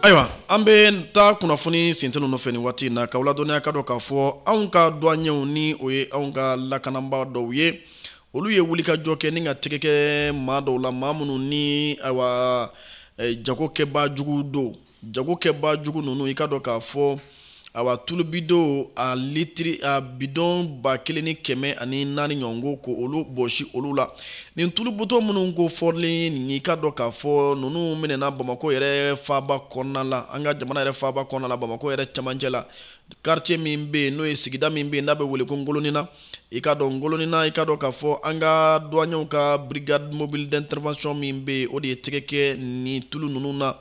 Ayiwa an bɛ taa kunnafoni sintɛnu nɔfɛ nin waati na ka ladɔnniya ka dɔ k'a fɔ anw ka douaniers ni o ye anw ka lakanabaa dɔw ye olu ye wulikajɔ kɛ ni ka tɛgɛ kɛ maa dɔw la maa minnu ni ayiwa jagokɛbaa jugu don jagokɛbaa jugu ninnu i ka dɔn k'a fɔ ayiwa tulubido a litiri a bidon 1,104 ɲɔgɔnko ko olu bɔsi olu la nin tulubuto minnu ko fɔlen nin i ka dɔn k'a fɔ ninnu minɛna Bamako yɛrɛ faaba kɔnɔna la an ka jamana yɛrɛ faaba kɔnɔna la Bamako yɛrɛ cɛmancɛ la quartier min bɛ yen n'o ye sigida min bɛ yen n'a bɛ wele ko Ngolonina i ka dɔn Ngolonina i ka dɔn k'a fɔ an ka douaniers ka brigade mobile d'intervention min bɛ yen o de ye tɛgɛ kɛ nin tulu ninnu na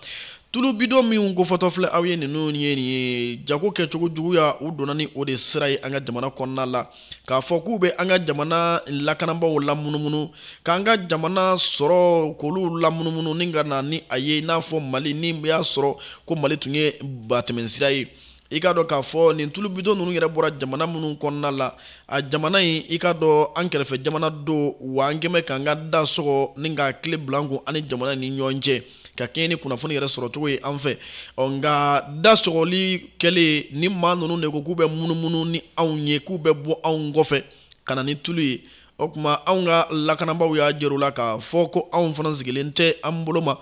tulu bidon min ko fɔtɔ filɛ aw ye ninnu ye nin ye jago kɛcogo juguya u donna ni o de sira ye an ka jamana kɔnɔna la k'a fɔ k'u bɛ an ka jamana lakanabaaw lamunumunu k'an ka jamana sɔrɔ k'olu lamunumunu ni ka na ni a ye i n'a fɔ Mali ni y'a sɔrɔ ko Mali tun ye batɛmɛsira ye i ka dɔn k'a fɔ nin tulu bidon ninnu yɛrɛ bɔra jamana minnu kɔnɔna la a jamana in i ka dɔn an kɛrɛfɛ jamana don wa an kɛmɛ k'an ka da sɔgɔ ni ka tile bila an kun ani jamana ni ɲɔgɔn cɛ ka kɛɲɛ ni kunnafoni yɛrɛ sɔrɔ cogo ye an fɛ nka da sɔgɔli kɛlen ni maa ninnu de ko k'u bɛ munumunu ni anw ye k'u bɛ bɔ anw kɔfɛ ka na ni tulu ye o tuma anw ka lakanabaaw y'a jɛr'u la k'a fɔ ko anw fana sigilen tɛ an bolo ma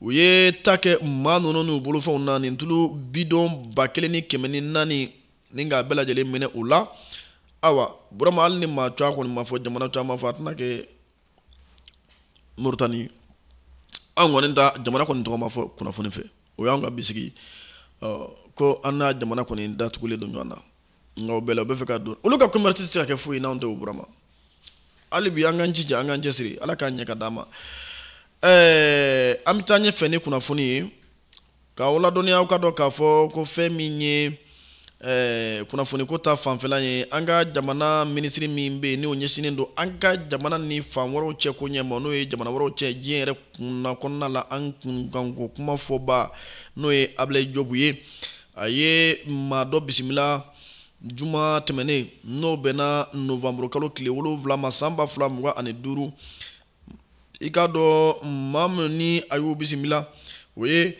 u ye ta kɛ maa ninnu n'u bolofɛnw na nin tulu bidon 1,104 ni k'a bɛɛ lajɛlen minɛ u la awa burama hali ni maa cuwa kɔni ma fɔ jamana cuwa ma fɔ a tɛna kɛ Moritani an kɔni ta jamana kɔni tɔgɔ ma fɔ kunnafoni fɛ o y'an ka bisigi ko an n'a jamana kɔni datugulen don ɲɔgɔn na nka o bɛɛ la u bɛ fɛ ka don olu ka commerce tɛ se ka kɛ foyi n'anw tɛ o burama hali bi an k'an jija an k'an cɛsiri ala k'an ɲɛ ka d'an ma an bɛ taa ɲɛfɛ ni kunnafoni ye k'aw ladɔnniya aw ka dɔn k'a fɔ ko fɛn min ye kunnafoni ko ta fanfɛla ye an ka jamana minisiri min bɛ yen n'o ɲɛsinnen don an ka jamana ni fan wɛrɛw cɛ ko ɲɛma n'o ye jamana wɛrɛw cɛ diɲɛ yɛrɛ kunna kɔnɔna la an kunkanko kuma fɔba n'o ye Abilaye Jobu ye a ye maa dɔ bisimila juma tɛmɛnen n'o bɛnna novembre kalo tile 7 ma san 2025 i ka dɔn maa min ni a y'o bisimila o ye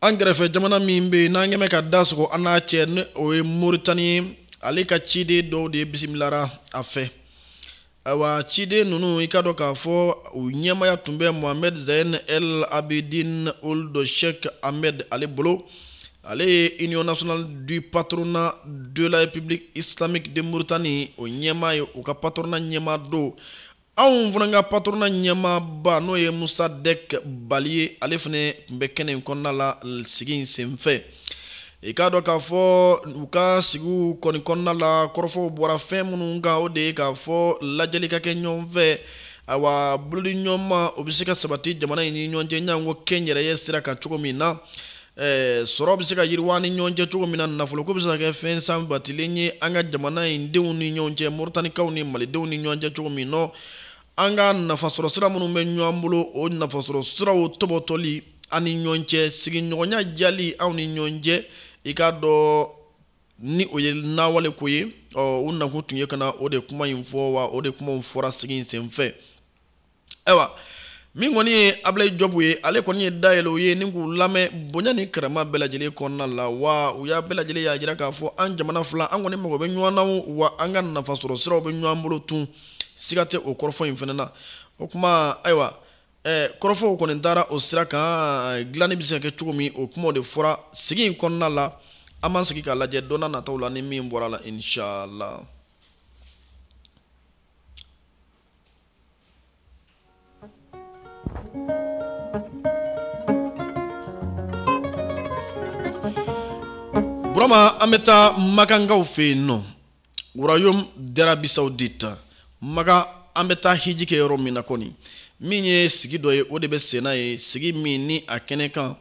an kɛrɛfɛ jamana min bɛ yen n'an kɛmɛ ka da sɔgɔ an n'a cɛ ni o ye Moritani ye ale ka ciden dɔw de bisimilara a fɛ ayiwa ciden ninnu i ka dɔn k'a fɔ u ɲɛmaya tun bɛ Mohamed Zayn El Abidine Ould Cheikh Ahmed ale bolo ale ye Union nationale du patronat de la République islamique de Mauritanie o ɲɛma ye u ka patronat ɲɛma don anw fana ka patronat ɲɛmaaba n'o ye Musa Dek Bali ye ale fana tun bɛ kɛnɛ in kɔnɔna la sigi in senfɛ i k'a dɔn k'a fɔ u ka sigiw kɔni kɔnɔna la kɔrɔfɔw bɔra fɛn minnu kan o de ye k'a fɔ lajɛli ka kɛ ɲɔgɔn fɛ ayiwa bolodi ɲɔgɔnma o bɛ se ka sabati jamana in ni ɲɔgɔn cɛ ɲango kɛnyɛrɛye sira kan cogo min na sɔrɔ bɛ se ka yiriwa ni ɲɔgɔn cɛ cogo min na nafolo ko bɛ se ka kɛ fɛn sanbatilen ye an ka jamana in denw ni ɲɔgɔn cɛ Moritanikaw ni Malidenw ni ɲɔgɔn cɛ cogo min na an ka nafasɔrɔ sira minnu bɛ ɲɔgɔn bolo o nafasɔrɔ siraw tɔbɔtɔli an ni ɲɔgɔn cɛ sigiɲɔgɔnya jali aw ni ɲɔgɔn cɛ i k'a dɔn ni o ye lawale ko ye u nakun tun ye ka na o de kuma in fɔ wa o de kumaw fɔra sigi in senfɛ ayiwa min kɔni ye Abilaye Jobu ye ale kɔni ye dayɛlɛ o ye ni k'u lamɛn bonya ni karama bɛɛ lajɛlen kɔnɔna la wa u y'a bɛɛ lajɛlen y'a jira k'a fɔ an jamana fila an kɔni mago bɛ ɲɔgɔn na wa an ka nafasɔrɔ siraw bɛ ɲɔgɔn bolo tun siga tɛ o kɔrɔfɔ in fana na o kuma ayiwa kɔrɔfɔw kɔni taara o sira kan dilanni bɛ se ka kɛ cogo min o kumaw de fɔra sigi in kɔnɔna la an b'an sigi k'a lajɛ don n'a nataw la ni min bɔra la inshallah. Burama an bɛ taa Makankaw fɛ yen nɔ Royaume d'Arabie Saoudite Maka an bɛ taa hiji kɛ yɔrɔ min na kɔni min ye sigi dɔ ye o de bɛ senna ye sigi min ni a kɛnɛ kan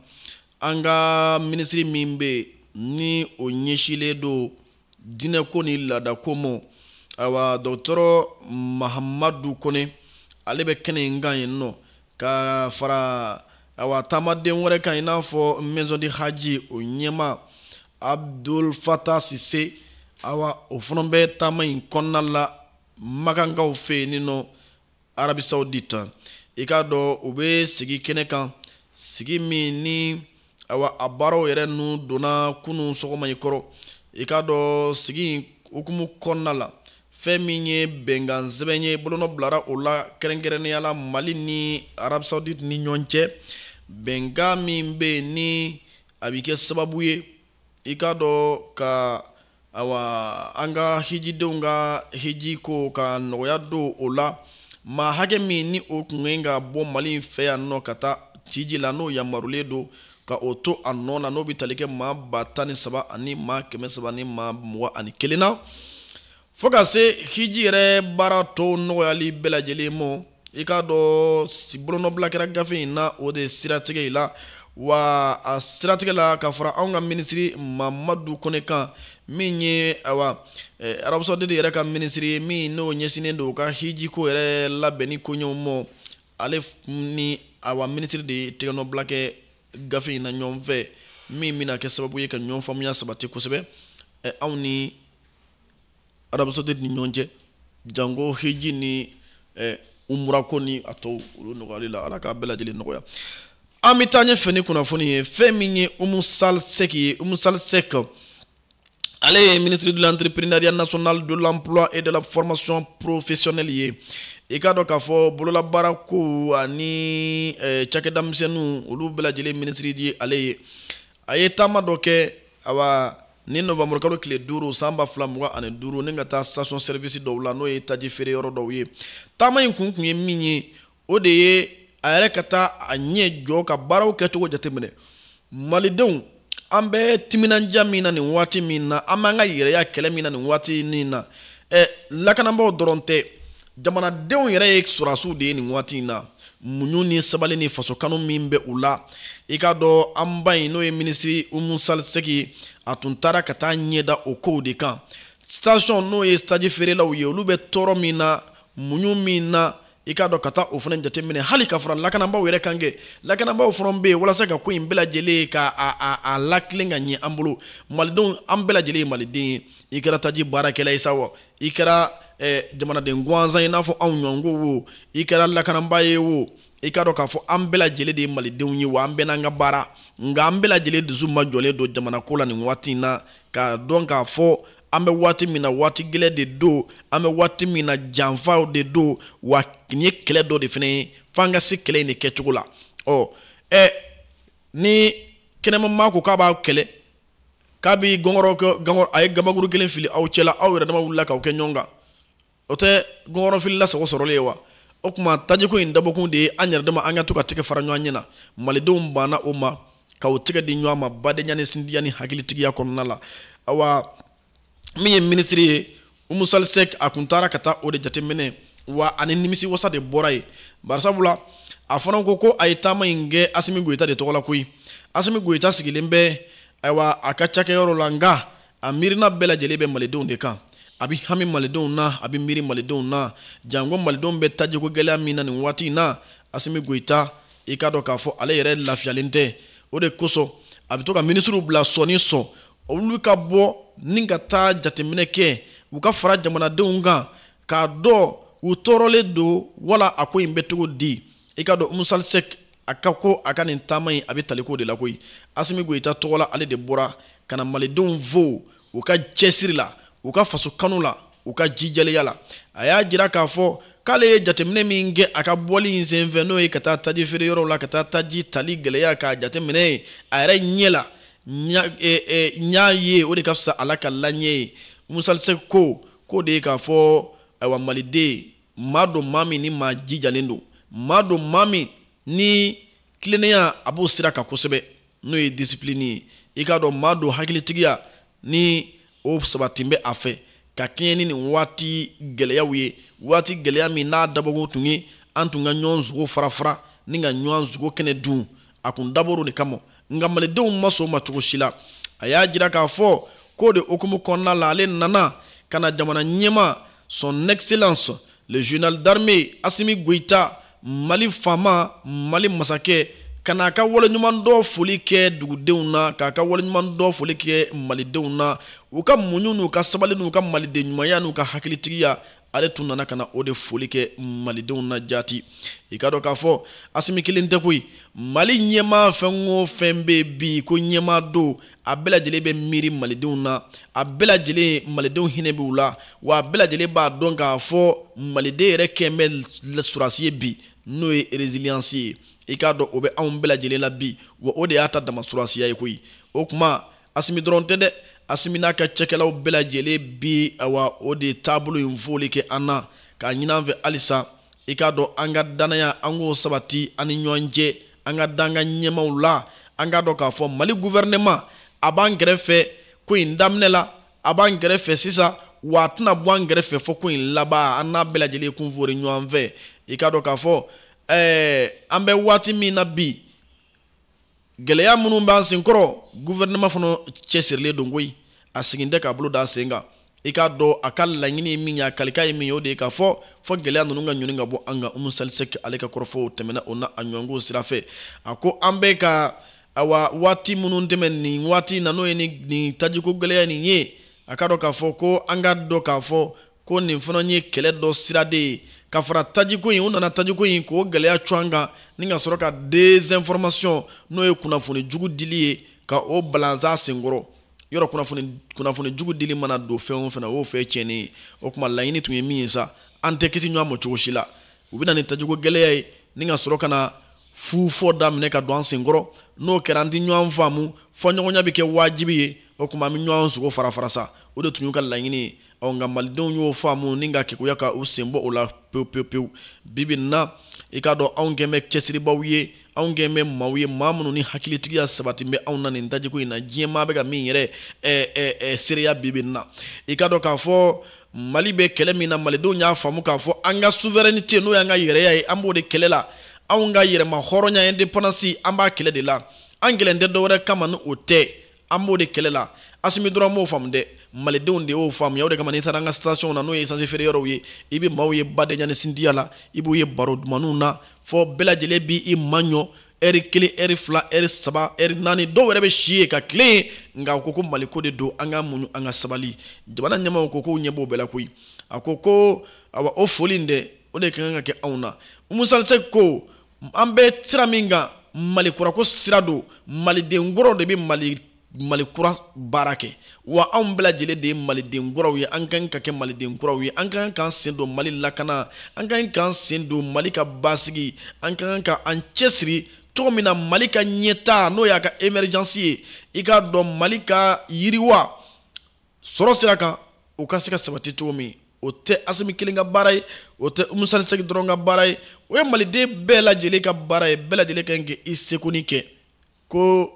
an ka minisiri min bɛ ni o ɲɛsilen don diinɛko ni laadako ma ayiwa dɔgɔtɔrɔ Mahamadu Kone ale bɛ kɛnɛ in kan yen nɔ ka fara ayiwa taamaden wɛrɛ kan i n'a fɔ maison de haji o ɲɛma Abdul Fattah Sise ayiwa o fana bɛ taama in kɔnɔna la Makankaw fɛ yen nɔ Arabie Saoudite i k'a dɔn u bɛ sigi kɛnɛ kan sigi min ni awa a baaraw yɛrɛ nu donna kunu sɔgɔma i kɔrɔ i k'a dɔn sigi hukumu kɔnɔna la fɛn min ye bɛnkan sɛbɛn ye bolonɔ bilara o la kɛrɛnkɛrɛnnenya la Mali ni Arabe Saoudite ni ɲɔgɔn cɛ bɛnkan min bɛ yen ni a bɛ kɛ sababu ye i k'a dɔn ka awa an ka hijidenw ka hiji ko ka nɔgɔya don o la maa hakɛ min ni o kun kan ka bɔ Mali in fɛ yan nɔ ka taa ciji la n'o yamarulen don ka o to a nɔ na n'o bɛ tali kɛ maa 13 ani maa 300 ni maa 21 na fo ka se hiji yɛrɛ baara tɔw nɔgɔyali bɛɛ lajɛlen ma i k'a dɔn bolonɔbila kɛra gafe in na o de siratigɛ in la wa a siratigɛ la ka fara anw ka minisiri Mamadu Kone kan min ye Arabe Saoudite yɛrɛ ka minisiri min n'o ɲɛsinnen don ka hiji ko yɛrɛ labɛnni koɲɛw ma ale ni minisiri de tɛgɛnɔbila kɛ gafe in na ɲɔgɔn fɛ min bɛna kɛ sababu ye ka ɲɔgɔn faamuya sabati kosɛbɛ anw ni Arabe Saoudite ni ɲɔgɔn cɛ jango hiji ni umra ko ni a tɔw olu nɔgɔyali la Ala k'a bɛɛ lajɛlen nɔgɔya an bɛ taa ɲɛfɛ ni kunnafoni ye fɛn min ye Umu Sal Sek ye Umu Sal Sek ale ye ministre de l'entrepreneuriat national de l'emploi et de la formation professionnelle ye i k'a dɔn k'a fɔ bololabaara ko ani cakɛda misɛnninw olu bɛɛ lajɛlen ministre ye ale ye a ye taama dɔ kɛ ni novembre kalo tile 5 san 2025 ni ka taa station service dɔw la n'o ye taji feere yɔrɔ dɔw ye taama in kun ye min ye o de ye a yɛrɛ ka taa a ɲɛ jɔ ka baaraw kɛcogo jateminɛ malidenw an bɛ timinanja min na nin waati min na an b'an ka yɛrɛya kɛlɛ min na nin waati nin na lakanabaaw dɔrɔn tɛ jamanadenw yɛrɛ ye sɔrɔdasiw de ye nin waati in na muɲu ni sabali ni faso kanu min bɛ u la i k'a dɔn an ba in n'o ye minisiri Umu Sal Sek a tun taara ka taa ɲɛda o kow de kan station n'o ye taji feerelaw ye olu bɛ tɔɔrɔ min na muɲu min na i k'a dɔn ka taa o fana jateminɛ hali ka fara lakanabaaw yɛrɛ kan kɛ lakanabaaw fana bɛ yen walasa ka ko in bɛɛ lajɛlen ka a lakilen ka ɲɛ an bolo malidenw an bɛɛ lajɛlen ye maliden ye i kɛra taji baarakɛla ye sa wa i kɛra jamanaden gansan i n'a fɔ anw ɲɔgɔnko wo i kɛra lakanabaa ye wo i k'a dɔn k'a fɔ an bɛɛ lajɛlen de ye malidenw ye wa an bɛɛ n'an ka baara nka an bɛɛ lajɛlen dusu majɔlen don jamana ko la nin waati in na k'a dɔn k'a fɔ an bɛ waati min na waati gɛlɛn de don an bɛ waati min na janfaw de don wa nin ye kɛlɛ dɔ de fana ye f'an ka se kɛlɛ in de kɛcogo la ni kɛnɛmamaa ko k'a b'a kɛlɛ k'a bɛ gɔngɔrɔ a ye gabakuru kelen fili aw cɛla aw yɛrɛ dama wulila k'aw kɛ ɲɔgɔn kan o tɛ gɔngɔrɔ fili lasago sɔrɔlen ye wa o tuma tajiko in dabɔkun de ye an yɛrɛ dama an ka to ka tɛgɛ fara ɲɔgɔn ɲɛ na malidenw banna o ma k'aw tɛgɛ di ɲɔgɔn ma badenya ni sindiya ni hakilitigiya kɔnɔna la min ye minisiri ye Umu Sal Sek a kun taara ka taa o de jateminɛ wa ani nimisi wasa de bɔra ye barisabula a fana ko a ye taama in kɛ Asimi Goyita de tɔgɔ la koyi Asimi Goyita sigilen bɛ a ka cakɛyɔrɔ la nka a miirina bɛɛ lajɛlen bɛ malidenw de kan a bɛ hami malidenw na a bɛ miiri malidenw na jango malidenw bɛ tajiko gɛlɛya min na nin waati in na Asimi Goyita i k'a dɔn k'a fɔ ale yɛrɛ lafiyalen tɛ o de kosɔn a bɛ to ka ministriw bila sɔni sɔn olu ka bɔ ni ka taa jateminɛ kɛ u ka fara jamanadenw kan k'a dɔn u tɔɔrɔlen don wala a ko in bɛ cogo di i k'a dɔn Umu Sal Sek a ka ko a ka nin taama in a bɛ taliko de la koyi Asimi Goyita tɔgɔ la ale de bɔra ka na malidenw fo u ka cɛsiri la u ka faso kanu la u ka jijɛlenya la a y'a jira k'a fɔ k'ale ye jateminɛ min kɛ a ka bɔli in senfɛ n'o ye ka taa taji feere yɔrɔw la ka taa taji tali gɛlɛya k'a jateminɛ a yɛrɛ ɲɛ la ɲ'a ye o de ka fisa ala ka laɲɛ ye Umu Sal Sek ko de ye k'a fɔ ayiwa maliden maa don maa min ni maa jijalen don maa don maa min ni tilennenya a b'o sira kan kosɛbɛ n'o ye discipline ye i k'a dɔn maa don hakilitigiya ni o sabati bɛ a fɛ ka kɛɲɛ ni nin waati gɛlɛyaw ye waati gɛlɛya min n'a dabɔkun tun ye an tun ka ɲɔgɔn sogo fara ni ka ɲɔgɔn sogo kɛnɛ dun a kun dabɔra o de kama nka malidenw ma sɔn o ma cogo si la a y'a jira k'a fɔ k'o de hukumu kɔnɔna la ale nana ka na jamana ɲɛma son excellence le général d'armée Asimi Goyita Mali faama Mali masakɛ ka n'a ka waleɲuman dɔ foli kɛ dugudenw na k'a ka waleɲuman dɔ foli kɛ malidenw na u ka muɲu n'u ka sabali n'u ka maliden ɲumanya n'u ka hakilitigiya ale tun nana kana o de foli kɛ malidenw na jati i ka dɔn k'a fɔ Asimi kelen tɛ koyi Mali ɲɛma fɛn o fɛn bɛ bi ko ɲɛma don a bɛɛ lajɛlen bɛ miiri malidenw na a bɛɛ lajɛlen malidenw hinɛ b'u la wa a bɛɛ lajɛlen b'a dɔn k'a fɔ maliden yɛrɛ kɛn bɛ surasi ye bi n'o ye résilience ye i k'a dɔn o bɛ anw bɛɛ lajɛlen la bi wa o de y'a ta dama surasiya ye koyi o kuma Asimi dɔrɔn tɛ dɛ Asimi n'a ka cɛkɛlaw bɛɛ lajɛlen bi awa o de taabolo in foli kɛ an na k'a ɲini an fɛ halisa i k'a dɔn an ka danaya an k'o sabati an ni ɲɔgɔn cɛ an ka da an ka ɲɛmaw la an k'a dɔn k'a fɔ Mali gouvernement a b'an kɛrɛfɛ ko in daminɛ la a b'an kɛrɛfɛ sisan wa a tɛna bɔ an kɛrɛfɛ fɔ ko in laban an n'a bɛɛ lajɛlen kun fori ɲɔgɔn fɛ i k'a dɔn k'a fɔ an bɛ waati min na bi gɛlɛya minnu b'an senkɔrɔ gouvernement fana cɛsirilen don koyi a sigin tɛ k'a bolo da sen kan i k'a dɔn a ka laɲini min ye a kalika ye min ye o de ye k'a fɔ gɛlɛya ninnu ka ɲɔni ka bɔ an kan Umu Salisɛki ale ka kɔrɔfɔw tɛmɛna o n'a a ɲɔgɔnko sira fɛ a ko an bɛ ka awa waati minnu tɛmɛ nin waati na n'o ye nin tajiko gɛlɛya nin ye a ka dɔn k'a fɔ ko an ka dɔn k'a fɔ ko nin fana ye kɛlɛ dɔ sira de ye ka fara tajiko in u nana tajiko in k'o gɛlɛya cu an kan ni ka sɔrɔ ka désinformation n'o ye kunnafoni jugu dili ye ka o balanza senkɔrɔ yɔrɔ kunnafoni jugu dili mana don fɛn o fɛn na o fɛn tiɲɛni ye o kuma laɲini tun ye min ye sa an tɛ kisi ɲɔgɔn ma cogo si la u bɛ na ni tajiko gɛlɛya ye ni ka sɔrɔ ka na fu fɔ daminɛ ka don an senkɔrɔ n'o kɛra an tɛ ɲɔgɔn faamu fɔ ɲɔgɔnya bɛ kɛ wajibi ye o kuma an bɛ ɲɔgɔn sogo fara fara sa o de tun y'u ka laɲini ye nka malidenw y'o faamu ni ka kekuya ka u sen bɔ o la pewu pewu pewu bibi na i k'a dɔn anw kɛn bɛ cɛsiribaw ye anw kɛn bɛ maaw ye maa minnu ni hakilitigiya sabati bɛ anw na nin tajiko in na diɲɛ maa bɛ ka min yɛrɛ seereya bibi na i k'a dɔn k'a fɔ Mali bɛ kɛlɛ min na malidenw y'a faamu k'a fɔ an ka souveraineté n'o y'an ka yɛrɛya ye an b'o de kɛlɛ la anw ka yɛrɛma hɔrɔnya indépendance an b'a kɛlɛ de la an gɛlɛn tɛ dɔwɛrɛ kama ni o tɛ an b'o de kɛlɛ la Asimi dɔrɔn m'o faamu dɛ malidenw de y'o faamuya o de kama n'i taara an ka station na n'o ye essence feere yɔrɔw ye i bɛ maaw ye badenya ni sindiya la i b'u ye baro dumanniw na fɔ bɛɛ lajɛlen b'i maɲɔ heure 1 heure 2 heure 3 heure 4 dɔw yɛrɛ bɛ si ye ka tilen nka a ko ko Mali ko de don an ka muɲu an ka sabali jamana ɲɛmaaw ko k'u ɲɛ b'o bɛɛ la koyi a ko ko awa o foli in dɛ o de ka kan ka kɛ anw na Umu Salisɛki ko an bɛ sira min kan Mali kura ko sira don maliden kɔrɔ de bɛ Mali kura baara kɛ wa anw bɛɛ lajɛlen de ye maliden kuraw ye an kan ka kɛ maliden kuraw ye an kan k'an sen don Mali lakana an kan k'an sen don Mali ka basigi an kan ka an cɛsiri cogo min na Mali ka ɲɛtaa n'o y'a ka émergence ye i k'a dɔn Mali ka yiriwa sɔrɔ sira kan o ka se ka sabati cogo min o tɛ Asimi kelen ka baara ye o tɛ Umu Salisɛki dɔrɔn ka baara ye o ye maliden bɛɛ lajɛlen ka baara ye bɛɛ lajɛlen kan k'i sekoni kɛ ko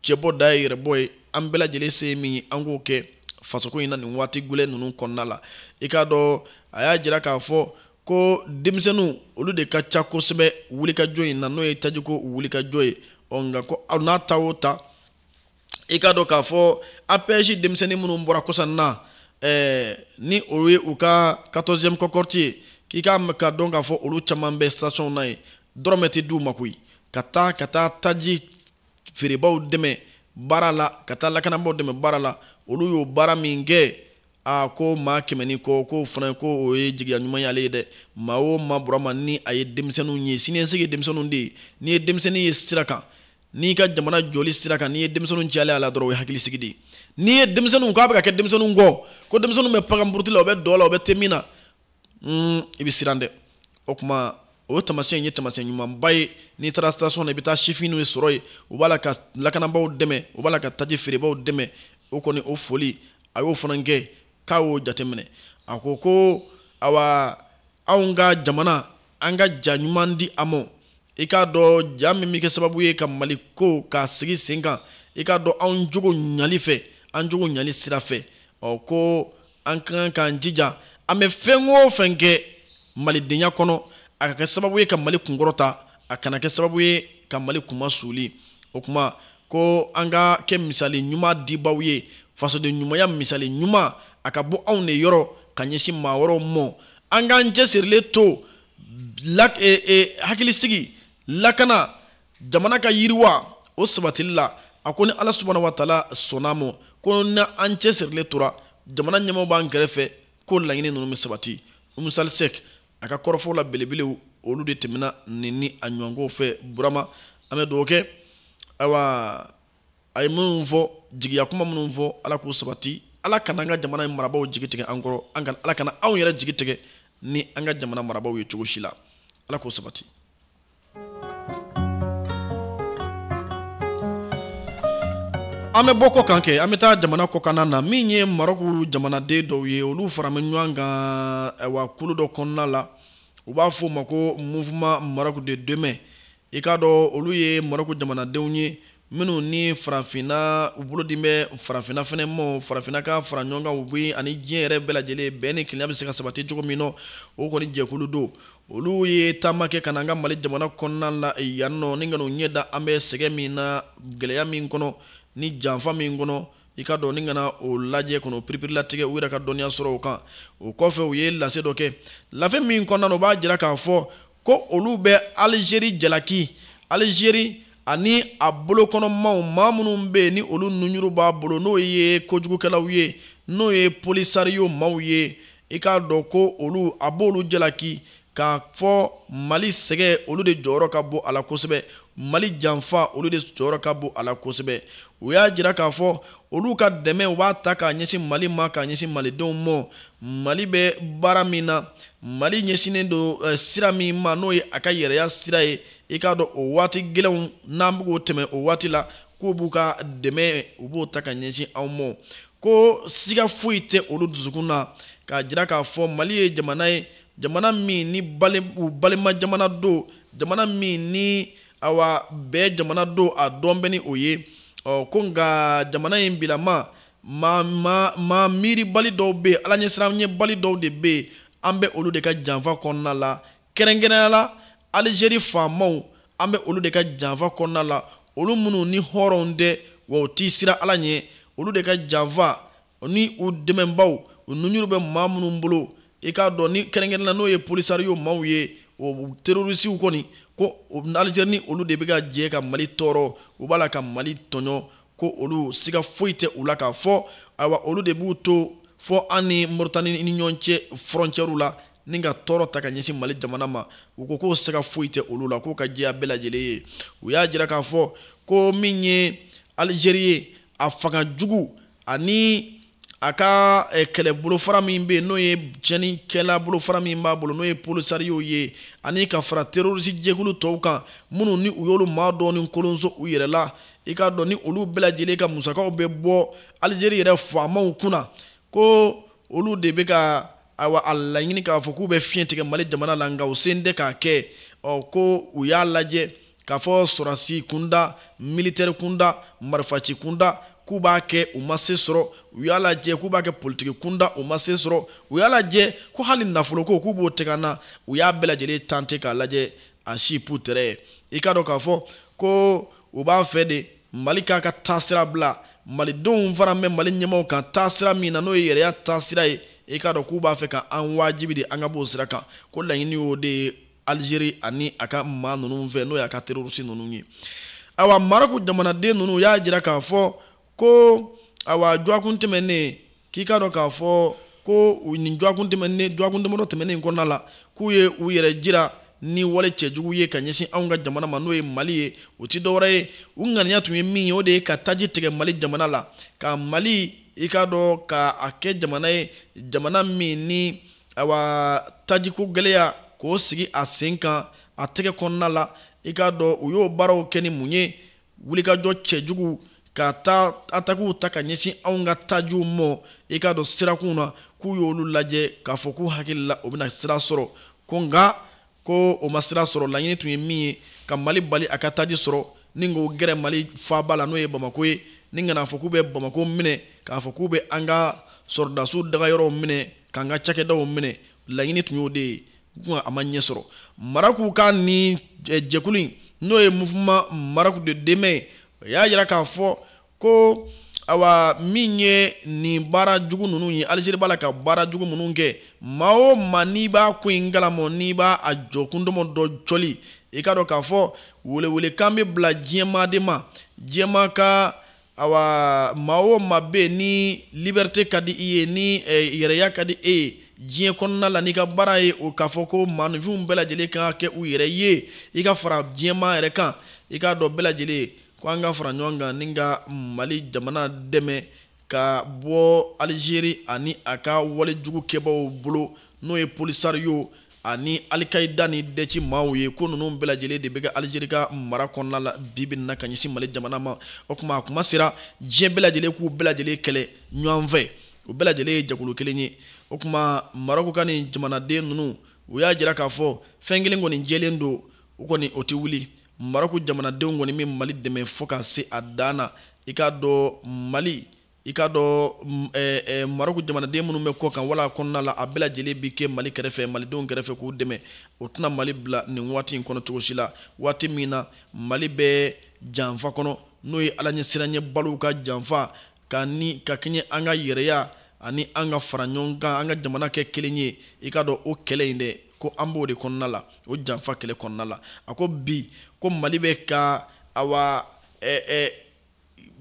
cɛbɔ da ye yɛrɛbɔ ye an bɛɛ lajɛlen se min ye an k'o kɛ fasoko in na nin waati gɛlɛn ninnu kɔnɔna la i k'a dɔn a y'a jira k'a fɔ ko denmisɛnninw olu de ka ca kosɛbɛ wulikajɔ in na n'o ye tajiko wulikajɔ ye nka ko aw n'a ta o ta i k'a dɔn k'a fɔ APS denmisɛnnin minnu bɔra kɔsan na ni o ye u ka 14e cohorte ye k'i ka dɔn k'a fɔ olu caman bɛ station na ye dɔrɔmɛ tɛ d'u ma koyi ka taa taji feerebaw dɛmɛ baara la ka taa lakanabaw dɛmɛ baara la olu y'o baara min kɛ ko maa kɛmɛ ni kɔ ko fana ko o ye jigiya ɲuman ye ale ye dɛ maa o maa Burama ni a ye denmisɛnninw ye siniɲɛsigi ye denmisɛnninw de ye n'i ye denmisɛnnin ye sira kan n'i ka jamana jɔli sira kan n'i ye denmisɛnninw cayalen a la dɔrɔn o ye hakilisigi de ye n'i ye denmisɛnninw k'a bɛ ka kɛ denmisɛnninw kɔ ko denmisɛnninw bɛ paganburuti la o bɛ dɔ la o bɛ te min na i bɛ siran dɛ o kuma o tamasiyɛn ye tamasiyɛn ɲumanba ye n'i taara station na i bɛ taa sifinw ye sɔrɔ ye u b'a la ka lakanabaw dɛmɛ u b'a la ka taji feerebaw dɛmɛ o kɔni o foli a y'o fana kɛ k'a y'o jateminɛ a ko awa anw ka jamana an ka ja ɲuman di a ma i k'a dɔn ja min bɛ kɛ sababu ye ka Mali ko k'a sigi sen kan i k'a dɔn anw jogo ɲali fɛ an jogo ɲali sira fɛ ko an kan k'an jija an bɛ fɛn o fɛn kɛ malidenya kɔnɔ a ka kɛ sababu ye ka Mali kunkɔrɔta a kana kɛ sababu ye ka Mali kuma suli o kuma ko an ka kɛ misali ɲuman dibaw ye fasoden ɲumanya misali ɲuman a ka bɔ anw de yɔrɔ ka ɲɛsin maa wɛrɛw mɔ an k'an cɛsirilen to hakilisigi lakana jamana ka yiriwa o sabatili la a ko ni Ala subhanahu wa taala sɔnna ma ko na an cɛsirilen tora jamana ɲɛmaaw b'an kɛrɛfɛ ko laɲini ninnu bɛ sabati Umusal Sek aka korofo la belebele olu de temina nini anywango fe Burama ame doke awa ay mun fo jigiya kuma mun fo ala ko sabati ala kana nga jamana marabaw jigi tege ankoro angan ala kana aw yera jigi tege ni anga jamana marabaw ye cogo shila ala ko sabati ame boko kanke ame ta jamana ko kanana minye Maroku jamana de do ye olu farame nywanga wa kulu do konna la uba fo mako mouvement Maroku de demain ikado olu ye Maroku jamana de unye minu ni farafina ubulo dimbe farafina fene mo farafina ka faranyonga ubi ani jere bela jele beni kinya bisika sabati jogo mino o ko ni jekulu do olu ye tamake kananga mali jamana konna la yanno ninga no nyeda ambe sege mina geleya min kono ni janfa min kono ikado ninga na o laje kono pripir la tige uira ka donia soro o kan o kofe o ye lase doke lafe min konna no ba jira ka fo ko olu be Algérie jalaki Algérie ani abolo kono mamunun be ni olu nunyuru ba bolo no ye kojugukelaw ye no ye polisario maw ye ikado ko olu abolu jalaki ka fo Mali sege olu de joro ka bo ala kosebe Mali janfa olu de joro ka bo ala kosebe o ya jira ka fo olu ka deme wa ta ka nyesi Mali ma ka nyesi Mali don mo Mali be baramina Mali nyesine do sira mi ma no ye aka yere ya sira ye ikado o wati gelew nambugo teme o wati la ko buka deme ubo ta ka nyesi awmo ko siga fuite olu duzukuna ka jira ka fo Mali ye jamana mi ni balima jamana do jamana mi ni awa be jamana do a dombeni oye ko nga jamana yin bilama ma miri bali do be ala nyesram nye bali do de be ambe olu de ka janfa konna la kerengena la Algérie famaw ambe olu de ka janfa konna la olu munu ni horonde wo tisira ala nye olu de ka janfa ni u demembaw nunyuru be mamunu mbolo ika do ni kerengena no ye polisario maw ye o terroriste ko ni ko Algérie ni olu de be ka je ka Mali toro u bala ka Mali tonyo ko olu siga foite ula ka fo awa olu de buto fo ani Mauritanie ni nyonche frontière la ninga toro taka nyesi Mali jamana ma uko ko siga foite olu la ko ka je abela jele u ya jira ka fo ko minye Algérie afaka jugu ani aka kele bolo fara min be no ye jeni kela bolo fara min ba bolo no ye polisario ye ani ka fara terroriste jekulu toka munu ni uyolu ma do ni kolonzo uyerela ika do ni olu bela jele ka musaka be bo Algérie yere famaw kuna ko olu de be ka awa alla nyini ka foku be fiente Mali jamana langa o sende ka ke o ko uya laje ka fo sorasi kunda militaire kunda marfachi kunda kuba ke umase soro uyala je kuba ke politique kunda umase soro uyala je ko hali nafulo ko kubo tekana uya bela jele tante ka laje ashi putere ikado ka fo ko uba fede Malika ka tasira bla Mali don fara me Mali nyemo ka tasira mina no yere ya tasira ikado kuba fe ka an wajibi de an gabo siraka ko la yini o de Algérie ani aka manunu ve no ya ka terroriste nunu ni awa Maroku jamana de nunu ya jira ka fo ko awa jwakunte mene kikado ka fo ko ni jwakunte mo temene ko nala ku ye u yere jira ni wale chejugu ye kanyesi aunga jamana mano ye Mali ye uti dore unganya tumi mi ode ka taji tege Mali jamana la ka Mali ikado ka ake jamana mi ni awa taji ku geleya ko sigi asenka atege konnala ikado uyo baro keni munye wulika jo chejugu ka ta ataku takanyesi aunga taju mo ikado sirakuna ku yolu laje ka foku hakilla obina sira soro konga ko o masira soro la nyini tun mi ka Mali bali akataji soro ningo gere Mali fa bala no ye Bamako ye ninga na foku be Bamako mine ka foku be anga sordasu daga yoro mine kanga chake dawo mine la nyini tun yode kuma amanye soro Maraku ka ni jekulin no ye mouvement Maroku de demain ya jira ka fo ko awa minye ni bara jugu nunu yi Algérie bala ka bara jugu mununge mao maniba kuingala mo niba ajokundo mo do choli ikado ka fo wole kambe bla jema dema jema ka awa mao mabe ni liberté kadi iye ni yere ya kadi diɲɛ kɔnɔna la n'i ka baara ye o k'a fɔ ko maaninfinw bɛɛ lajɛlen kan ka kɛ u yɛrɛ ye i ka fara diɲɛmaa yɛrɛ kan i k'a dɔn bɛɛ lajɛlen ko an ka fara ɲɔgɔn kan ni ka Mali jamana dɛmɛ ka bɔ Algérie ani a ka walejugu kɛbaaw bolo n'o ye Polisario ani Al-Qaïda ni dɛci maaw ye ko ninnu bɛɛ lajɛlen de bɛ kɛ Algérie ka mara kɔnɔna la bi na ka ɲɛsin Mali jamana ma o kuma a kuma sera diɲɛ bɛɛ lajɛlen k'u bɛɛ lajɛlen kɛlɛ ɲɔgɔn fɛ o bɛɛ lajɛlen ye jɛkulu kelen ye o kuma Maroc ka nin jamanaden ninnu u y'a jira k'a fɔ fɛn kelen kɔni jɛlen don u kɔni o tɛ wuli Maroc jamanadenw kɔni min Mali dɛmɛ fo ka se a dan na i k'a dɔn Mali i k'a dɔn Maroc jamanaden minnu bɛ kɔ kan wala kɔnɔna la a bɛɛ lajɛlen bi kɛ Mali kɛrɛfɛ malidenw kɛrɛfɛ k'u dɛmɛ o tɛna Mali bila nin waati in kɔnɔ cogo si la waati min na Mali bɛ janfa kɔnɔ n'o ye Ala ɲɛsiranya balow ka janfa ka kɛɲɛ an ka yɛrɛya ani an ka fara ɲɔgɔn kan an ka jamana kɛ kelen ye i k'a dɔn o kɛlɛ in dɛ ko an b'o de kɔnɔna la o janfa kɛlɛ kɔnɔna la a ko bi ko Mali bɛ ka awa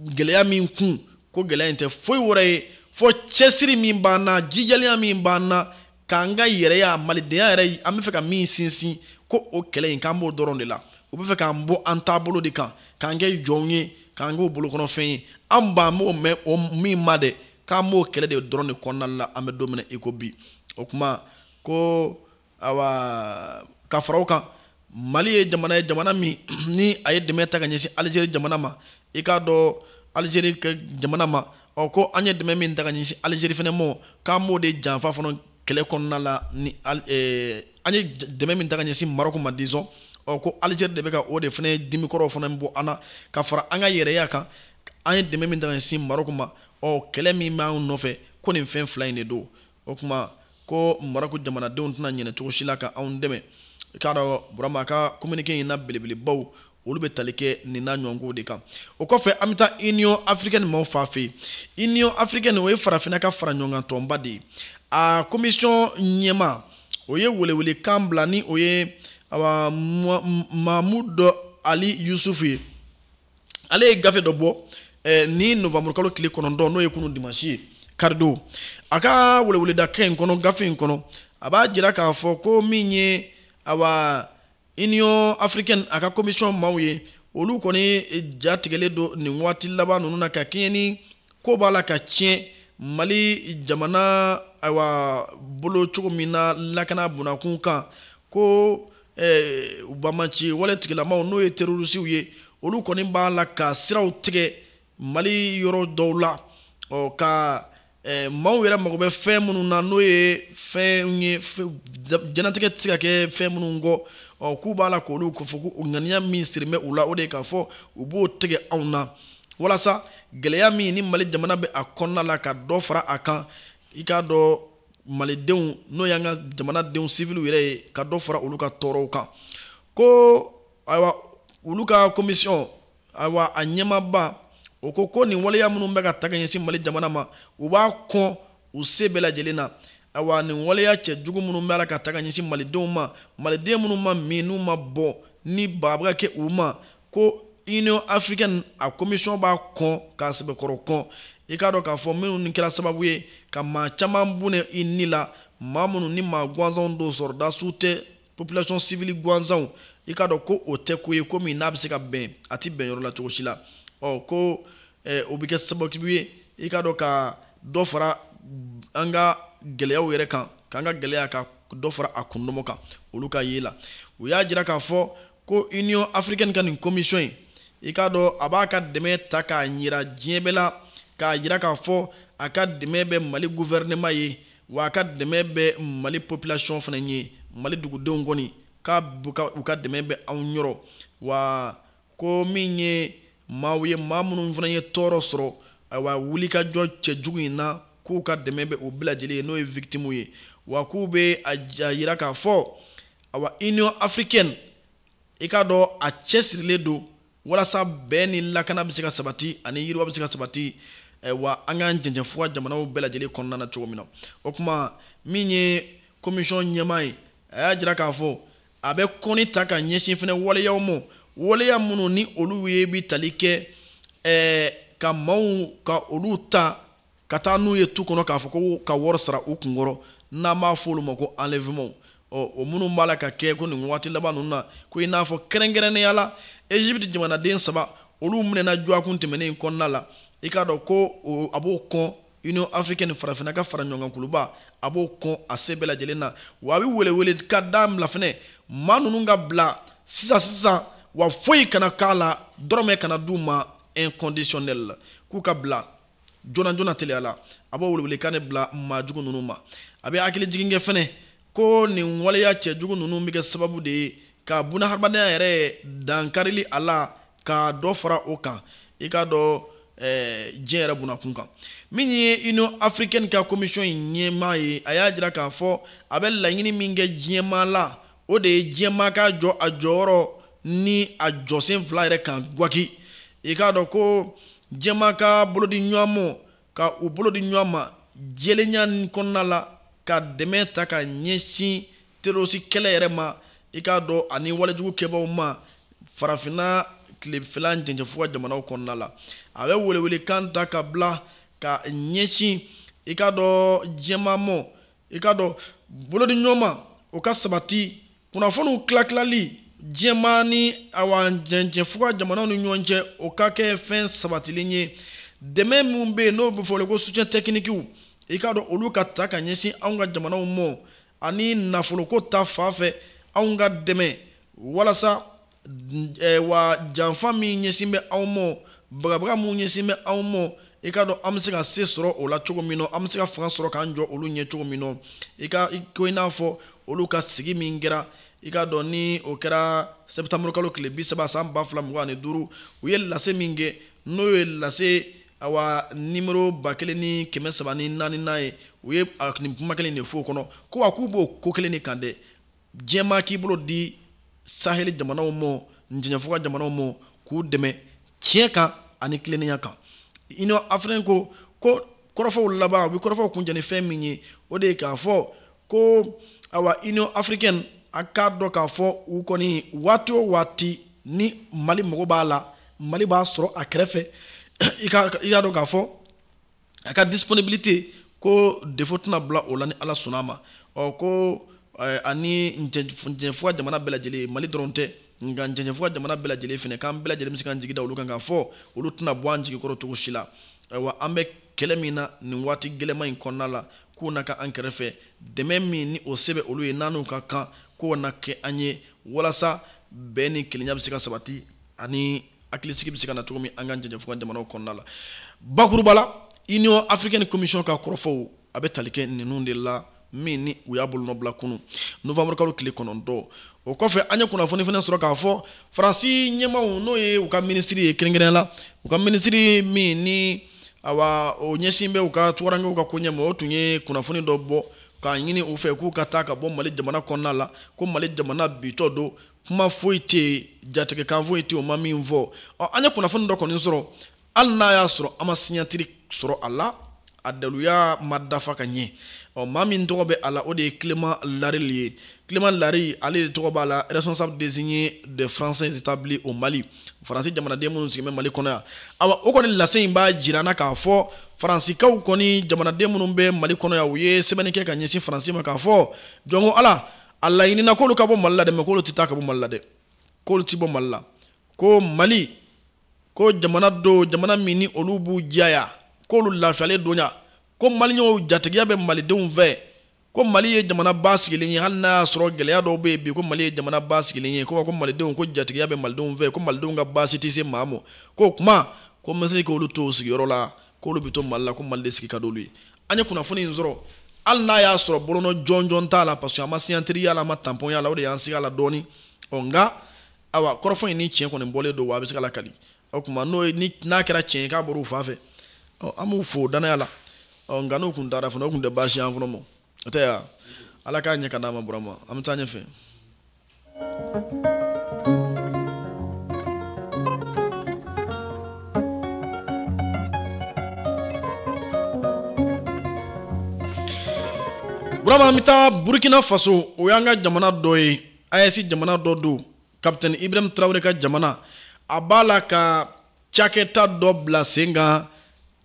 gɛlɛya min kun ko gɛlɛya in tɛ foyi wɛrɛ ye fo cɛsiri min b'an na jijɛlenya min b'an na k'an ka yɛrɛya malidenya yɛrɛ an bɛ fɛ ka min sinsin ko o kɛlɛ in k'an b'o dɔrɔn de la u bɛ fɛ k'an bɔ an taabolo de kan k'an kɛ jɔnw ye k'an k'o bolokɔnɔfɛn ye an b'an b'o mɛn o min ma dɛ k'an b'o kɛlɛ de dɔrɔn de kɔnɔna la an bɛ don min na i ko bi o kuma ko awa ka fara o kan Mali ye jamana min ni a ye dɛmɛ ta ka ɲɛsin Algérie jamana ma i k'a dɔn Algérie jamana ma ko an ye dɛmɛ min ta ka ɲɛsin Algérie fana ma k'an b'o de janfa fana kɛlɛ kɔnɔna la ni an ye dɛmɛ min ta ka ɲɛsin Maroc ma disons ko Algérie de bɛ ka o de fana dimikɔrɔw fana bɔ an na ka fara an ka yɛrɛya kan an ye dɛmɛ min ta ka ɲɛsin Maroc ma kɛlɛ min b'an nɔfɛ ko nin fɛn fila in de don o kuma ko Maroc jamanadenw tɛna ɲinɛ cogo si la ka anw dɛmɛ i k'a dɔn Burama ka communiqué in na belebelebaw olu bɛ tali kɛ nin n'a ɲɔgɔnko de kan o kɔfɛ an bɛ taa Union africaine maaw fa fɛ Union africaine o ye farafinna ka fara ɲɔgɔn kan tɔnba de ye a commission ɲɛma o ye welewelekan bila ni o ye Mahmoud Ali Youssouf ye ale ye gafe dɔ bɔ ni novembre kalo tile 9 n'o ye kunun dimanche ye karido a ka weleweledakan in kɔnɔ gafe in kɔnɔ a b'a jira k'a fɔ ko min ye Union africaine a ka commission maaw ye olu kɔni jatigɛlen don nin waati laban ninnu na ka kɛɲɛ ni ko b'a la ka tiɲɛ Mali jamana bolo cogo min na lakana bunakun kan ko Bamaci wale tigilamaw n'o ye terrorisiw ye olu kɔni b'a la ka siraw tigɛ Mali yɔrɔ dɔw la ka maaw yɛrɛ mago bɛ fɛn minnu na n'o ye fɛn ye jɛnatigɛ tɛ se ka kɛ fɛn minnu kɔ k'u b'a la k'olu ko fɔ ko ŋaniya min siri bɛ u la o de k'a fɔ u b'o tigɛ anw na walasa gɛlɛya min ni Mali jamana bɛ a kɔnɔna la ka dɔ fara a kan i k'a dɔn malidenw n'o y'an ka jamanadenw civil yɛrɛ ye ka dɔ fara olu ka tɔɔrɔw kan ko ayiwa olu ka commission ayiwa a ɲɛmaaba o ko nin waleya minnu bɛ ka ta ka ɲɛsin Mali jamana ma u b'a kɔn u se bɛɛ lajɛlen na ayiwa nin waleya cɛjugu minnu bɛ la ka ta ka ɲɛsin malidenw ma maliden minnu ma min n'u ma bɔ ni ba bɛ ka kɛ u ma ko Union africaine a commission b'a kɔn k'a sɛbɛkɔrɔ kɔn i k'a dɔn k'a fɔ minnu ni kɛra sababu ye ka maa caman bunɛ i ni la maa minnu ni maa gansanw dɔw sɔrɔ dasiw tɛ population civile gansanw i k'a dɔn ko o tɛ ko ye ko min n'a bɛ se ka bɛn a tɛ bɛn yɔrɔ la cogo si la ko o bɛ kɛ sababu ye i k'a dɔn ka dɔ fara an ka gɛlɛyaw yɛrɛ kan k'an ka gɛlɛya ka dɔ fara a kundɔmɔ kan olu ka ye la u y'a jira k'a fɔ ko Union africaine ka nin commission in i k'a dɔn a b'a ka dɛmɛ ta k'a yira diɲɛ bɛɛ la k'a jira k'a fɔ a ka dɛmɛ bɛ Mali gouvernement ye wa a ka dɛmɛ bɛ Mali population fana ye Mali dugudenw kɔni u ka dɛmɛ bɛ anw yɔrɔ wa ko min ye maaw ye maa minnu fana ye tɔɔrɔ sɔrɔ ayiwa wulikajɔ cɛjugu in na k'u ka dɛmɛ bɛ o bɛɛ lajɛlen ye n'o ye victime ye wa k'u bɛ a jira k'a fɔ ayiwa Union africaine i k'a dɔn a cɛsirilen don walasa bɛn ni lakana bɛ se ka sabati ani yiriwa bɛ se ka sabati wa an k'an jɛnsɛn fo ka jamanaw bɛɛ lajɛlen kɔnɔna na cogo min na o kuma min ye commission ɲɛmaa ye a y'a jira k'a fɔ a bɛ kɔni ta ka ɲɛsin fana waleyaw ma waleya minnu ni olu ye bi tali kɛ ka maaw ka olu ta ka taa n'u ye tu kɔnɔ k'a fɔ ko ka wari sara u kunkɔrɔ n'a ma folu ma ko enlèvement o munun bala ka kɛ ko nin waati laban ninnu na ko i n'a fɔ kɛrɛnkɛrɛnnenya la Egypte jamanaden 3 olu minɛna juakun tɛmɛnen kɔnɔna la i k'a dɔn ko a b'o kɔn Union africaine farafina ka fara ɲɔgɔn kuluba a b'o kɔn a se bɛɛ lajɛlen na wa a bɛ wele ka da bila fɛnɛ maa ninnu ka bila sisan wa foyi kana k'a la dɔrɔmɛ kana d'u ma inconditionnel k'u ka bila joona teliya la a b'o wele kan ne bila maajugu ninnu ma a bɛ hakili jigin kɛ fɛnɛ ko nin waleya cɛjugu ninnu bɛ kɛ sababu de ye ka bunahadamadenya yɛrɛ dankarili a la ka dɔ fara o kan i k'a dɔn diɲɛ yɛrɛ bunakun kan min ye Union africaine ka commission ɲɛmaa ye a y'a jira k'a fɔ a bɛ laɲini min kɛ diɲɛmaa la o de ye diɲɛmaa ka jɔ a jɔyɔrɔ ni a jɔsen 2 yɛrɛ kan guwaki i k'a dɔn ko diɲɛmaa ka bolodi ɲɔgɔn ma ka u bolodi ɲɔgɔn ma jɛlenya kɔnɔna la ka dɛmɛ ta ka ɲɛsin terroriste kɛlɛ yɛrɛ ma i k'a dɔn ani walejugu kɛbaaw ma farafina tilefɛla jɛnjɛfuga jamanaw kɔnɔna la a bɛ wele kan ta ka bila ka ɲɛsin i k'a dɔn diɲɛmaa ma i k'a dɔn bolodi ɲɔgɔn ma o ka sabati kunnafoniw tilatilali diɲɛmaa ni awa jɛnjɛfuga jamanaw ni ɲɔgɔn cɛ o ka kɛ fɛn sabatilen ye dɛmɛ min bɛ yen n'o bɛ fɔ ko soutien technique i k'a dɔn olu ka ta ka ɲɛsin anw ka jamanaw ma ani nafoloko ta fan fɛ anw ka dɛmɛ walasa wa janfa min ɲɛsin bɛ anw ma bagabaga min ɲɛsin bɛ anw ma i k'a dɔn an bɛ se ka se sɔrɔ o la cogo min na an bɛ se ka fanga sɔrɔ k'an jɔ olu ɲɛ cogo min na ko i n'a fɔ olu ka sigi min kɛra i k'a dɔn ni o kɛra septembre kalo tile 30 san 2025 u ye lase min kɛ n'o ye lase awa numéro 1344 n'a ye u ye nin kuma kelen de fɔ o kɔnɔ ko wa k'u b'o ko kelen de kan dɛ diɲɛmaa k'i bolo di Sahel jamanaw ma njɛnɛfuga jamanaw ma k'u dɛmɛ tiɲɛ kan ani tilennenya kan Union africaine ko kɔrɔfɔw laban u bɛ kɔrɔfɔw kun jɛni fɛn min ye o de ye k'a fɔ ko awa Union africaine a k'a dɔn k'a fɔ u kɔni waati o waati ni Mali mago b'a la Mali b'a sɔrɔ a kɛrɛfɛ i k'a dɔn k'a fɔ a ka disponibilité ko défaut tɛna bila o la ni Ala sɔnna a ma ko ani njɛnɛfuga jamana bɛɛ lajɛlen Mali dɔrɔn tɛ nka njɛnɛfuga jamana bɛɛ lajɛlen fɛnɛ k'an bɛɛ lajɛlen bɛ se k'an jigi da olu kan k'a fɔ olu tɛna bɔ an jigi kɔrɔ cogo si la wa an bɛ kɛlɛ min na nin waati gɛlɛma in kɔnɔna la k'u na ka an kɛrɛfɛ dɛmɛ min ni o sɛbɛn olu ye n'an'u ka kan k'o na kɛ an ye walasa bɛn ni kelenya bɛ se ka sabati ani hakilisigi bɛ se ka na cogo min an ka njɛnɛfuga jamanaw kɔnɔna la bakuruba la Union africaine commission ka kɔrɔfɔw a bɛ tali kɛ ninnu de la min ni u y'a bolonɔ bila kunun novembre kalo tile 9 o kɔfɛ an ye kunnafoni fana sɔrɔ k'a fɔ Faransi ɲɛmaaw n'o ye u ka ministre ye kɛrɛnkɛrɛnnen la u ka ministre min ni awa o ɲɛsin bɛ u ka tuwarankew ka ko ɲɛma o tun ye kunnafoni dɔ bɔ k'a ɲini u fɛ k'u ka taa ka bɔ Mali jamana kɔnɔna la ko Mali jamana bitɔ don kuma foyi tɛ yen jatigɛkan foyi tɛ yen o ma min fɔ an ye kunnafoni dɔ kɔni sɔrɔ hali n'a y'a sɔrɔ an ma signatiri sɔrɔ a la a daluya ma dafa ka ɲɛ maa min tɔgɔ bɛ a la o de ye Clément Larry ye Clément Larry ale de tɔgɔ b'a la responsable désigné des Français établis au Mali Faransi jamanaden minnu sigilen bɛ Mali kɔnɔ yan awa o kɔni lase in b'a jira na k'a fɔ Faransikaw kɔni jamanaden minnu bɛ Mali kɔnɔ yan u ye sɛbɛnni kɛ ka ɲɛsin Faransi ma k'a fɔ jɔn ko Ala a laɲinina k'olu ka bɔ Mali la dɛ mais k'olu tɛ taa ka bɔ Mali la dɛ k'olu tɛ bɔ Mali la ko Mali ko jamana do jamana min ni olu b'u jaya k'olu lafiyalen don ya ko Maliɲɛnw jatigiya bɛ Malidenw fɛ ko Mali ye jamana ba sigilen ye hali n'a y'a sɔrɔ gɛlɛya dɔw bɛ yen bi ko Mali ye jamana ba sigilen ye ko Malidenw ko jatigiya bɛ Malidenw fɛ ko Malidenw ka baasi tɛ se maa ma ko kuma ko n bɛ se k'olu to o sigiyɔrɔ la k'olu bɛ to Mali la ko Mali de sigi ka d'olu ye an ye kunnafoni in sɔrɔ hali n'a y'a sɔrɔ bolonɔ jɔnjɔn t'a la parce que a ma signature y'a la a ma tampon y'a la o de y'an sigi a la dɔɔni nka awa kɔrɔfɔ in ni tiɲɛ kɔni bɔlen don wa a bɛ se ka lakali o tuma n'a kɛra tiɲɛ ye k'a bɔra u fan fɛ an b'u fo danaya la nka n'u kun taara fana o kun tɛ baasi y'an kɔnɔ ma o tɛ ya Ala k'a ɲɛ ka d'a ma Burama an bɛ taa ɲɛfɛ Burama an bɛ taa Burkina Faso o y'an ka jamana dɔ ye AES jamana dɔ don Capitaine Ibrahim Traoré ka jamana a b'a la ka cakɛda dɔ bila sen kan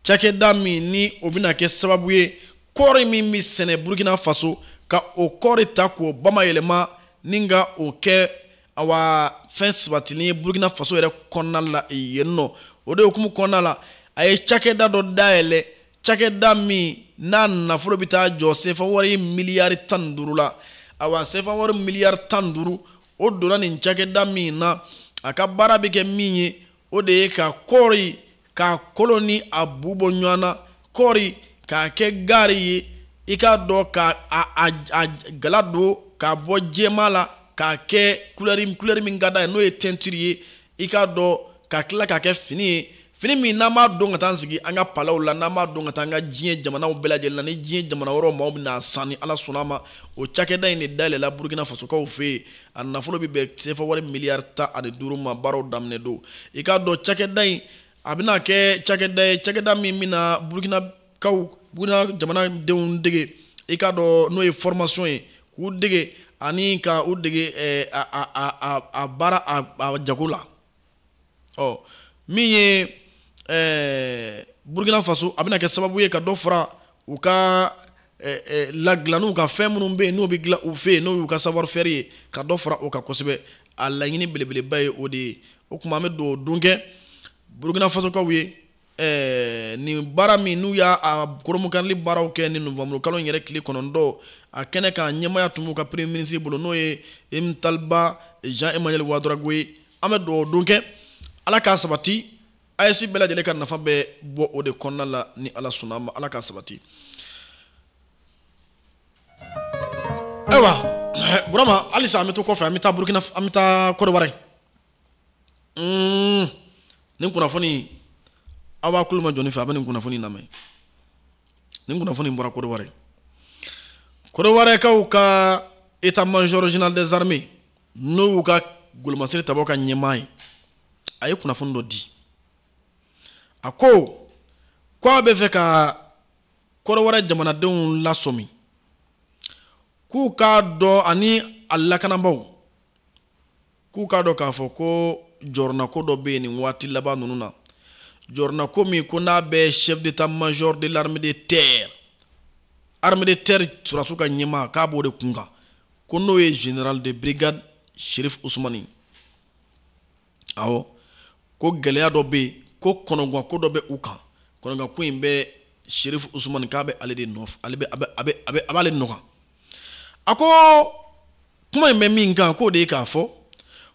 cakɛda min ni o bɛna kɛ sababu ye kɔɔri min bɛ sɛnɛ Burkina Faso ka o kɔɔri ta k'o bamayɛlɛma ni ka o kɛ awa fɛn sabatilen ye Burkina Faso yɛrɛ kɔnɔna la yen nɔ o de hukumu kɔnɔna la a ye cakɛda dɔ dayɛlɛ cakɛda min n'a nafolo bɛ taa jɔ CFA wari miliyari 15 la awa CFA wari miliyari 15 o donna nin cakɛda min na a ka baara bɛ kɛ min ye o de ye ka kɔɔri ka kolo ni a bu bɔ ɲɔgɔn na kɔɔri k'a kɛ gari ye i k'a dɔn ka a gala don k'a bɔ jɛma la k'a kɛ couleur min ka d'a ye n'o ye teinture ye i k'a dɔn ka tila k'a kɛ fini ye fini min n'an b'a dɔn ka taa sigi an ka palaw la n'an b'a dɔn ka taa an ka diɲɛ jamanaw bɛɛ lajɛlen na ni diɲɛ jamana wɛrɛw maaw bɛna san ni Ala sɔnna ma o cakɛda in de dayɛlɛla Burkina Fasokaw fɛ yen a nafolo bɛ bɛn CFA wari miliyari 15 ma baaraw daminɛ don i k'a dɔn cakɛda in a bɛna kɛ cakɛda ye cakɛda min bɛna Burkina jamanadenw dege i k'a dɔn n'o ye formation ye k'u dege ani ka u dege a baara a jago la min ye Burkina Faso a bɛna kɛ sababu ye ka dɔ fara u ka ladilaninw ka fɛn minnu bɛ yen n'o bɛ dilan u fɛ yen n'o y'u ka savoir faire ye ka dɔ fara o kan kosɛbɛ a laɲini belebeleba ye o de ye o tuma an bɛ don o don kɛ Burkina Fasokaw ye nin baara min n'u y'a koromokarili baaraw kɛ ni novembre kalo in yɛrɛ tile 9 a kɛnɛ kan ɲɛmaya tun b'u ka premier ministre bolo n'o ye Talba Jean-Emmanuel Ouedraogo ye an bɛ don o don kɛ Ala k'a sabati AES bɛɛ lajɛlen ka nafa bɛ bɔ o de kɔnɔna la ni Ala sɔnna ma Ala k'a sabati ayiwa Burama halisa an bɛ to kɔfɛ an bɛ taa Burkina an bɛ taa Côte d'Ivoire nin kunnafoni aw b'a kulo ma jɔni fɛ a bɛ nin kunnafoni lamɛn nin kunnafoni bɔra Côte d'Ivoire Côte d'Ivoire kaw ka état major général des armées n'o y'u ka golomasiri tabɔ ka ɲɛmaa ye a ye kunnafoni dɔ di a ko a bɛ fɛ ka Côte d'Ivoire jamanadenw lasɔmi k'u k'a dɔn ani a lakanabaw k'u k'a dɔn k'a fɔ ko jɔrɔnako dɔ bɛ yen nin waati laban ninnu na jɔrɔnako min ko n'a bɛ chef d'état major de l'armée de terre surasiw ka ɲɛmaa k'a b'o de kun kan ko n'o ye général de brigade Cherif Ousmani awɔ ko gɛlɛya dɔ bɛ yen ko kɔnɔguwan ko dɔ bɛ u kan kɔnɔguwan ko in bɛ Cherif Ousmani k'a bɛ ale de nɔfɛ a b'ale nɔ kan a ko kuma in bɛ min kan k'o de ye k'a fɔ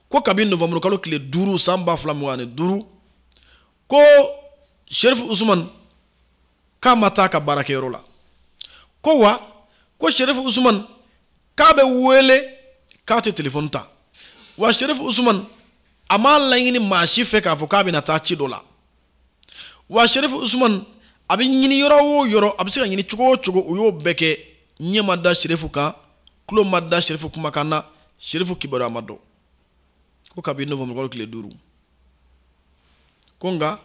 ko kabini novembre kalo tile 5 san 2025 ko Cherif Ousmani k'a ma taa ka baarakɛyɔrɔ la ko Cherif Ousmani k'a bɛ wele k'a tɛ téléphone ta wa Cherif Ousmani a m'a laɲini maa si fɛ k'a fɔ k'a bɛna taa ci dɔ la wa Cherif Ousmani a bɛ ɲini yɔrɔ o yɔrɔ a bɛ se ka ɲini cogo o cogo o y'o bɛɛ kɛ ɲɛ ma da Cherif kan tulo ma da Cherif kumakan na Cherif kibaruya ma dɔn ko kabini novembre kalo tile 5 ko nka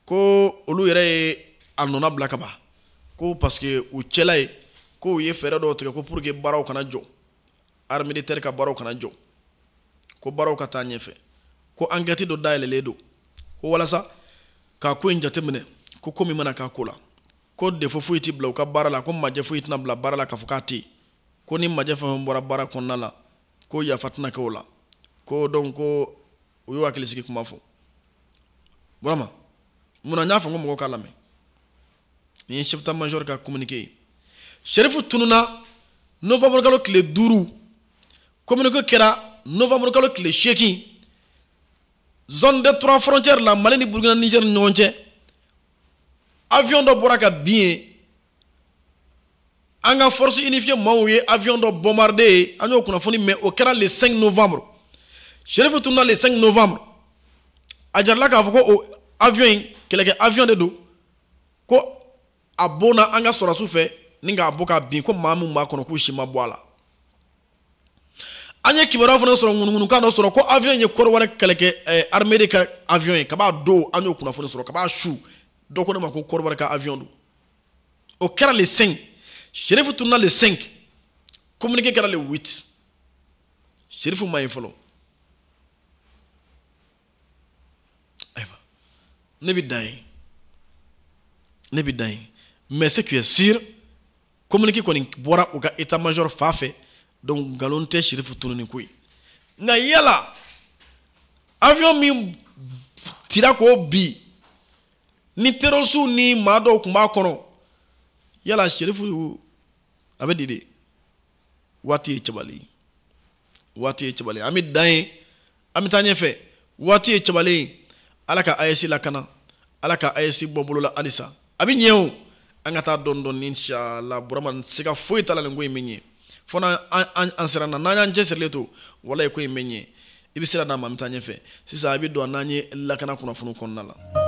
ko olu yɛrɛ ye a nɔna bila ka ban ko parce que u cɛla ye ko u ye fɛɛrɛ dɔw tigɛ ko pour que baaraw kana jɔ armée de terre ka baaraw kana jɔ ko baaraw ka taa ɲɛfɛ ko enquête dɔ dayɛlɛlen don ko walasa ka ko in jateminɛ ko min mana k'a ko la ko defo foyi tɛ bila u ka baara la ko majɛ foyi tɛna bila baara la k'a fɔ k'a tɛ ko ni majɛ fɛn bɔra baara kɔnɔna la ko yafa tɛna kɛ o la ko donc ko u y'u hakili sigi kuma fɔ Burama munna n y'a fɔ ko mɔgɔw k'a lamɛn ni ye chef d'état major ka communiqué ye Cherif tununa novembre kalo tile 5 communiqué kɛra novembre kalo tile 8 zone des 3 frontières la Mali ni Burkina Niger ni ɲɔgɔn cɛ avion dɔ bɔra ka bin yen an ka force unifiée maaw ye avion dɔ bombardé ye an y'o kunnafoni mɛn o kɛra le 5 novembre Cherif tununa le 5 novembre a jarala k'a fɔ ko o avion in kɛlɛkɛ avion de don ko a bona an ka sɔrɔsiw fɛ ni k'a bɔ ka bin ko maa min b'a kɔnɔ k'u si ma bɔ a la an ye kibaruya fana sɔrɔ ŋunuŋunukan dɔ sɔrɔ ko avion ye Côte d'Ivoire kɛlɛkɛ armée de ka avion ye kab'a don an y'o kunnafoni sɔrɔ kab'a su dɔ ko ne ma ko Côte d'Ivoire ka avion don o kɛra le 5 Cherif tununa le 5 communiqué kɛra le 8 Cherif ma ye fɔlɔ ayiwa ne bɛ dan ye mais ce qui est sûr communiqué kɔni bɔra u ka état major fa fɛ donc ngalon tɛ Sherifu tununi ko ye nka yala avion min tira ko bi ni terroriste ni maa dɔw tun b'a kɔnɔ yala Sherifu a bɛ di de waati ye cɛbali an bɛ dan ye an bɛ taa ɲɛfɛ waati ye cɛbali Ala ka AES lakana Ala ka AES bɔ bolola halisa a bɛ ɲɛ o an ka taa dɔn dɔn inshallah Burama se ka foyi t'a la nin ko in bɛ ɲɛ fo n'an sera n'an y'an cɛsirilen to walahi ko in bɛ ɲɛ i bɛ sira d'an ma an bɛ taa ɲɛfɛ sisan a bɛ don n'an ye lakana kunnafoni kɔnɔna la